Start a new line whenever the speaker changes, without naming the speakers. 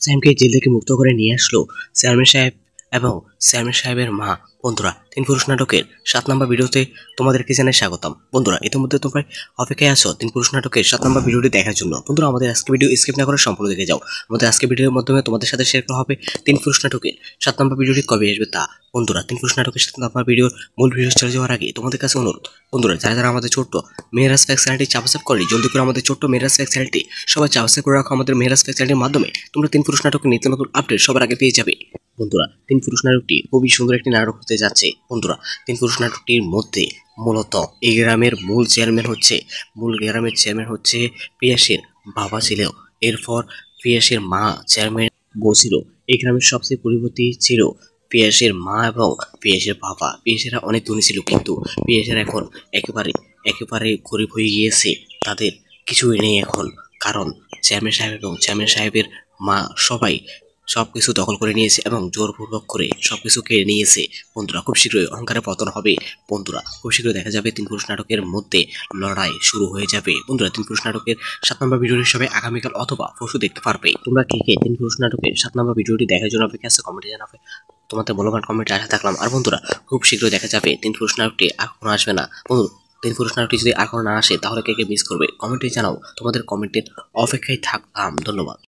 স্যামকে jail থেকে মুক্ত করে নিয়ে আসলো চেয়ারম্যান সাহেব এবং চেয়ারম্যান সাহেবের মা। বন্ধুরা, তিন পুরুষ নাটকের 7 নম্বর ভিডিওতে তোমাদেরকে জানাই স্বাগতম। বন্ধুরা, ইতিমধ্যে তোমরা অপেক্ষায় আছো তিন পুরুষ নাটকের 7 নম্বর ভিডিওটি দেখার জন্য। বন্ধুরা, আমাদের আজকে ভিডিও স্কিপ না করে সম্পূর্ণ দেখে যাও। আমাদের আজকে ভিডিওর মাধ্যমে তোমাদের সাথে শেয়ার করা হবে তিন পুরুষ নাটকের 7 নম্বর ভিডিওটি কবে আসবে তা। বন্ধুরা, তিন পুরুষ নাটকের 7 নম্বর ভিডিওর মূল ভিডিও চলে যাওয়ার আগে তোমাদের কাছে অনুরোধ, বন্ধুরা যারা যারা আমাদের ছোট্ট মেহরাজ ফ্যাক্স চ্যানেলটি সাবস্ক্রাইব করে জলদি করে আমাদের ছোট্ট মেহরাজ ফ্যাক্স চ্যানেলটি সবাই সাবস্ক্রাইব করে রাখো। আমাদের মেহরাজ ফ্যাক্স চ্যানেলের মাধ্যমে তোমরা তিন পুরুষ নাটকের নিত্য নতুন আপডেট সবার আগে পেয়ে যাবে। বন্ধুরা, তিন পুরুষ নাটকটি খুবই সুন্দর একটি নাটক হতে যাচ্ছে। বন্ধুরা, তিন পুরুষ নাটকটির মধ্যে মূলত এই গ্রামের মূল গ্রামের চেয়ারম্যান হচ্ছে পিয়াসের বাবা ছিল। এরপর পিয়াসের মা চেয়ারম্যান বলছিল। এই গ্রামের সবচেয়ে পরিবর্তী ছিল পিয়াসের মা এবং পিয়াসের বাবা। পিয়াসেরা অনেক ধনী ছিল, কিন্তু পিয়াসেরা এখন একেবারে একেবারে গরিব হয়ে গিয়েছে। তাদের কিছুই নেই এখন, কারণ চেয়ারম্যান সাহেব এবং চেয়ারম্যান সাহেবের মা সবাই সবকিছু দখল করে নিয়েছে এবং জোরপূর্বক করে সবকিছু কেড়ে নিয়েছে। বন্ধুরা, খুব শীঘ্রই অহংকারে পতন হবে। বন্ধুরা, খুব শীঘ্রই দেখা যাবে তিন পুরুষ নাটকের মধ্যে লড়াই শুরু হয়ে যাবে। বন্ধুরা, তিন পুরুষ নাটকের 7 নম্বর ভিডিওটি সবাই আগামীকাল অথবা পরশু দেখতে পারবে। তোমরা কে কে তিন পুরুষ নাটকের 7 নম্বর ভিডিওটি দেখার জন্য অপেক্ষা আছে কমেন্টে জানাবে। তোমাদের মূল্যবান কমেন্টে আশা থাকলাম। আর বন্ধুরা, খুব শীঘ্রই দেখা যাবে তিন পুরুষ নাটকটি আর কখনো আসবে না। বন্ধু, তিন পুরুষ নাটকটি যদি আর কখনো না আসে তাহলে কে কে মিস করবে কমেন্টে জানাও। তোমাদের কমেন্টের অপেক্ষায় থাকলাম। ধন্যবাদ।